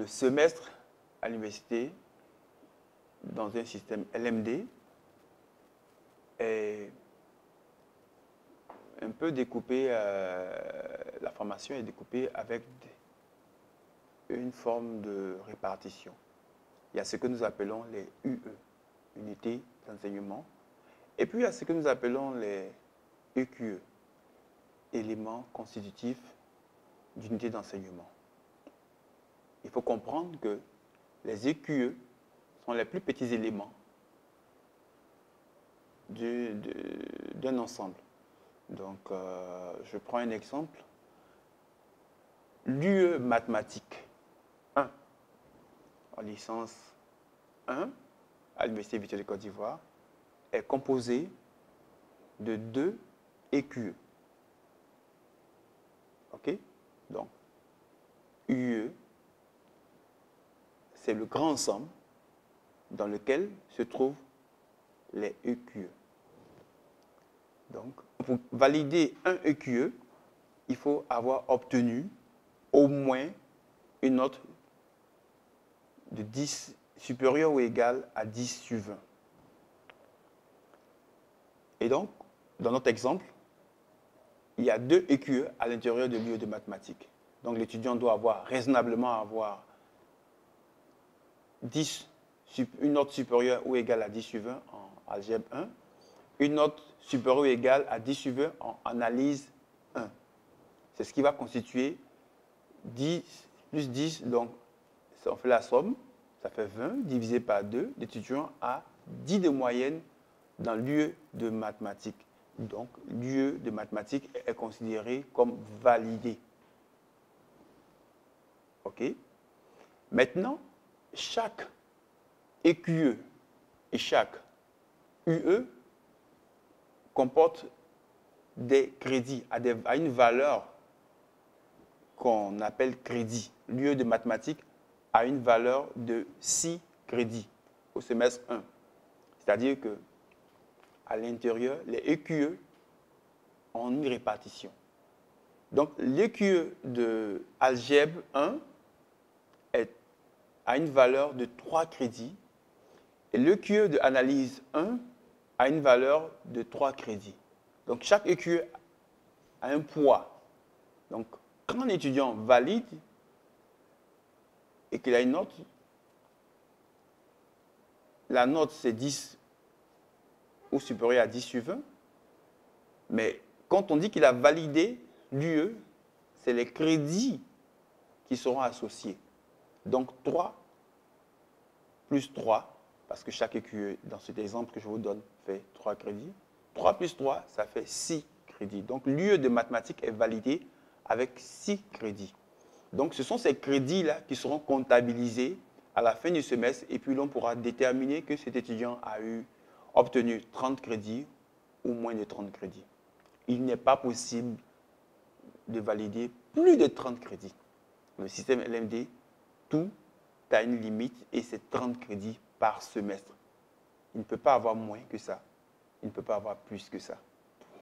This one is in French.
Le semestre à l'université, dans un système LMD, est un peu découpé, la formation est découpée avec une forme de répartition. Il y a ce que nous appelons les UE, unités d'enseignement, et puis il y a ce que nous appelons les EQE, éléments constitutifs d'unité d'enseignement. Il faut comprendre que les EQE sont les plus petits éléments d'un ensemble. Donc, je prends un exemple. L'UE mathématiques 1, en licence 1, à l'Université virtuelle de Côte d'Ivoire, est composé de 2 EQE. OK? Donc, UE, c'est le grand ensemble dans lequel se trouvent les EQE. Donc, pour valider un EQE, il faut avoir obtenu au moins une note de 10 supérieure ou égale à 10 sur 20. Et donc, dans notre exemple, il y a 2 EQE à l'intérieur de l'UE de mathématiques. Donc, l'étudiant doit raisonnablement avoir 10, une note supérieure ou égale à 10 sur 20 en algèbre 1, une note supérieure ou égale à 10 sur 20 en analyse 1. C'est ce qui va constituer 10 plus 10, donc on fait la somme, ça fait 20 divisé par 2, l'étudiant a 10 de moyenne dans l'UE de mathématiques. Donc l'UE de mathématiques est considéré comme validé. OK? Maintenant, chaque EQE et chaque UE comporte des crédits à une valeur qu'on appelle crédit. L'UE de mathématiques a une valeur de 6 crédits au semestre 1. C'est-à-dire que à l'intérieur, les EQE ont une répartition. Donc, l'EQE de algèbre 1 a une valeur de 3 crédits et l'EQE de analyse 1 a une valeur de 3 crédits. Donc, chaque EQE a un poids. Donc, quand un étudiant valide et qu'il a une note, la note c'est 10 ou supérieur à 10 sur 20, mais quand on dit qu'il a validé l'UE, c'est les crédits qui seront associés. Donc 3 plus 3, parce que chaque EQE, dans cet exemple que je vous donne, fait 3 crédits. 3 plus 3, ça fait 6 crédits. Donc l'UE de mathématiques est validé avec 6 crédits. Donc ce sont ces crédits-là qui seront comptabilisés à la fin du semestre et puis l'on pourra déterminer que cet étudiant a obtenu 30 crédits ou moins de 30 crédits. Il n'est pas possible de valider plus de 30 crédits. Le système LMD, tout a une limite et c'est 30 crédits par semestre. Il ne peut pas avoir moins que ça. Il ne peut pas avoir plus que ça.